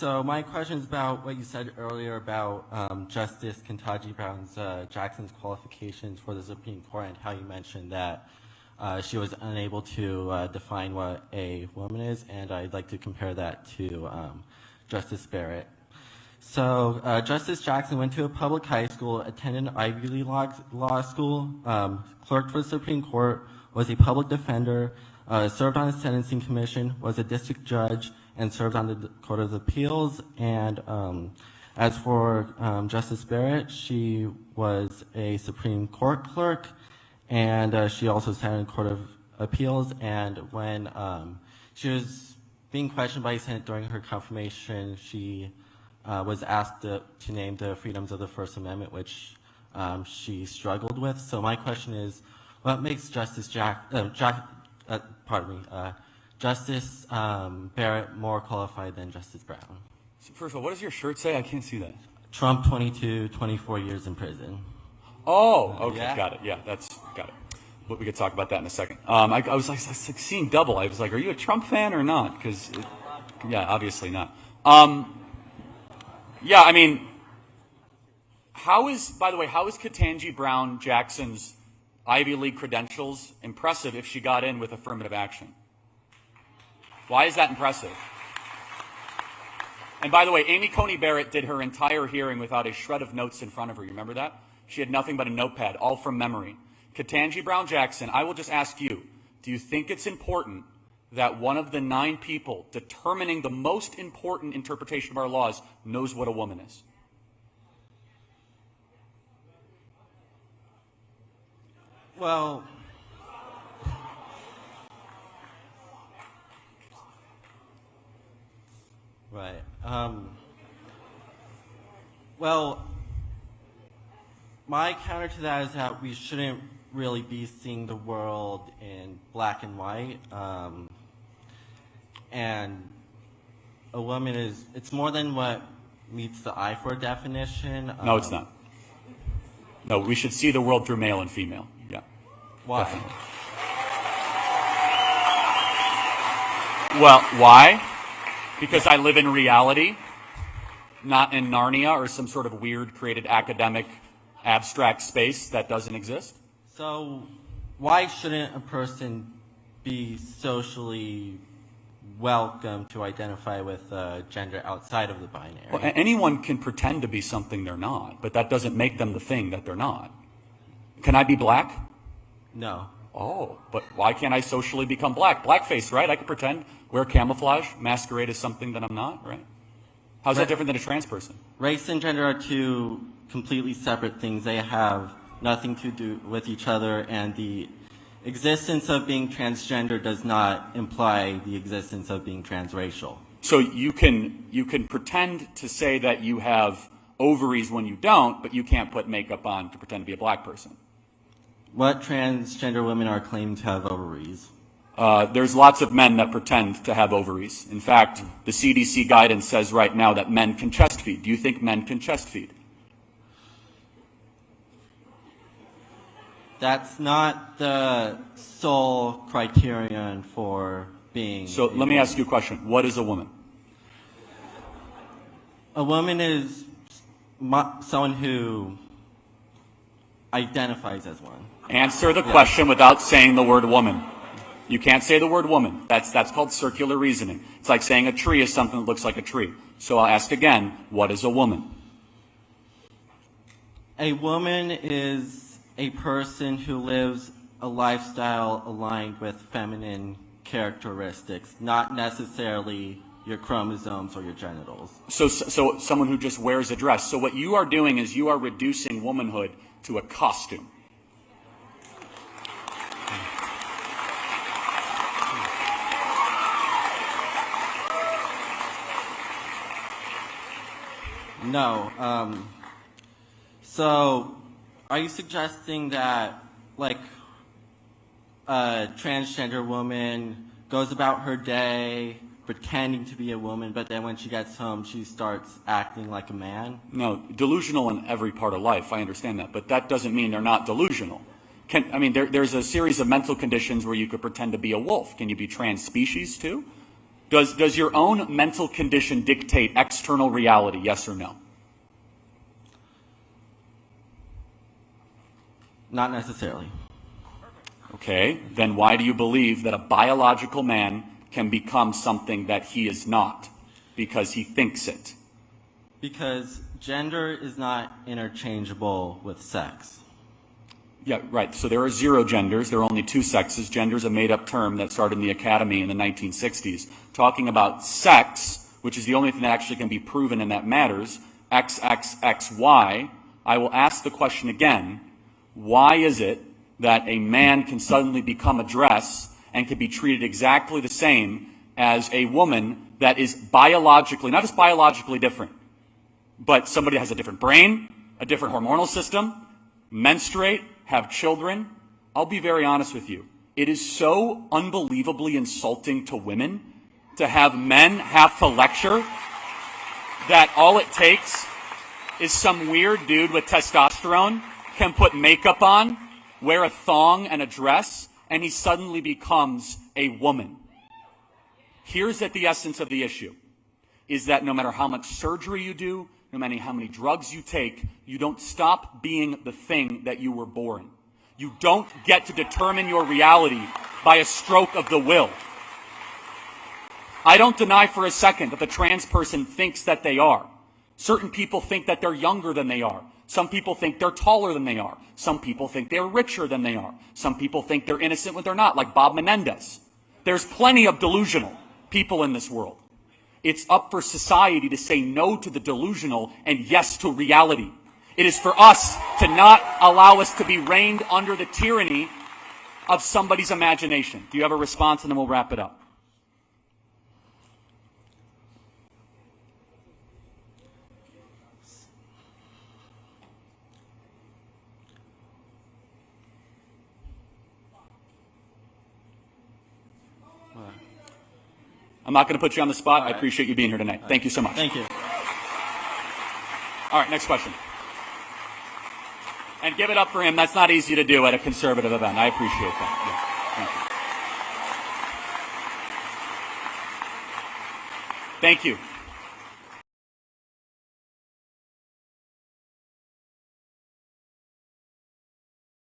So my question is about what you said earlier about Justice Ketanji Brown Jackson's qualifications for the Supreme Court, and how you mentioned that she was unable to define what a woman is, and I'd like to compare that to Justice Barrett. So Justice Jackson went to a public high school, attended an Ivy League law school, clerked for the Supreme Court, was a public defender, served on the Sentencing Commission, was a district judge, and served on the Court of Appeals. And as for Justice Barrett, she was a Supreme Court clerk, and she also sat in the Court of Appeals. And when she was being questioned by the Senate during her confirmation, she was asked to name the freedoms of the First Amendment, which she struggled with. So my question is, what makes Justice Justice Barrett more qualified than Justice Brown? So first of all, what does your shirt say? I can't see that. Trump 24 years in prison. Oh, okay, Yeah. Got it. Yeah, got it. But we could talk about that in a second. I was like seeing double. I was like, are you a Trump fan or not? Because, yeah, obviously not. Yeah, I mean, by the way, how is Ketanji Brown Jackson's Ivy League credentials impressive if she got in with affirmative action? Why is that impressive? And by the way, Amy Coney Barrett did her entire hearing without a shred of notes in front of her. You remember that? She had nothing but a notepad, all from memory. Ketanji Brown Jackson, I will just ask you, do you think it's important that one of the 9 people determining the most important interpretation of our laws knows what a woman is? Well, right. Well, my counter to that is that we shouldn't really be seeing the world in black and white. And a woman it's more than what meets the eye for a definition. No, it's not. No, we should see the world through male and female. Yeah. Why? Definitely. Well, why? Because I live in reality, not in Narnia or some sort of weird created academic abstract space that doesn't exist. So why shouldn't a person be socially welcome to identify with gender outside of the binary? Well, anyone can pretend to be something they're not, but that doesn't make them the thing that they're not. Can I be black? No. Oh, but why can't I socially become black? Blackface, right? I could pretend, wear camouflage, masquerade as something that I'm not, right? How's that different than a trans person? Race and gender are two completely separate things. They have nothing to do with each other, and the existence of being transgender does not imply the existence of being transracial. So you can pretend to say that you have ovaries when you don't, but you can't put makeup on to pretend to be a black person. What transgender women are claiming to have ovaries? There's lots of men that pretend to have ovaries. In fact, the CDC guidance says right now that men can chest feed. Do you think men can chest feed? That's not the sole criterion for being. So let me ask you a question. What is a woman? A woman is someone who identifies as one. Answer the question without saying the word woman. You can't say the word woman. That's called circular reasoning. It's like saying a tree is something that looks like a tree. So I'll ask again, what is a woman? A woman is a person who lives a lifestyle aligned with feminine characteristics, not necessarily your chromosomes or your genitals. So someone who just wears a dress. So what you are doing is you are reducing womanhood to a costume. No. So are you suggesting that, like, a transgender woman goes about her day pretending to be a woman, but then when she gets home, she starts acting like a man? No, delusional in every part of life. I understand that. But that doesn't mean they're not delusional. There's a series of mental conditions where you could pretend to be a wolf. Can you be trans species too? Does your own mental condition dictate external reality, yes or no? Not necessarily. Okay, then why do you believe that a biological man can become something that he is not? Because he thinks it. Because gender is not interchangeable with sex. Yeah, right. So there are 0 genders. There are only 2 sexes. Gender is a made-up term that started in the academy in the 1960s. Talking about sex, which is the only thing that actually can be proven and that matters, XXXY, I will ask the question again, why is it that a man can suddenly become a dress and can be treated exactly the same as a woman that is biologically, not just biologically different, but somebody that has a different brain, a different hormonal system, menstruate, have children? I'll be very honest with you. It is so unbelievably insulting to women to have men have to lecture that all it takes is some weird dude with testosterone can put makeup on, wear a thong and a dress, and he suddenly becomes a woman. Here's at the essence of the issue, is that no matter how much surgery you do, no matter how many drugs you take, you don't stop being the thing that you were born. You don't get to determine your reality by a stroke of the will. I don't deny for a second that the trans person thinks that they are. Certain people think that they're younger than they are. Some people think they're taller than they are. Some people think they're richer than they are. Some people think they're innocent when they're not, like Bob Menendez. There's plenty of delusional people in this world. It's up for society to say no to the delusional and yes to reality. It is for us to not allow us to be reined under the tyranny of somebody's imagination. Do you have a response? And then we'll wrap it up. I'm not going to put you on the spot. I appreciate you being here tonight. Thank you so much. Thank you. All right, next question. And give it up for him. That's not easy to do at a conservative event. I appreciate that. Yeah, thank you. Thank you.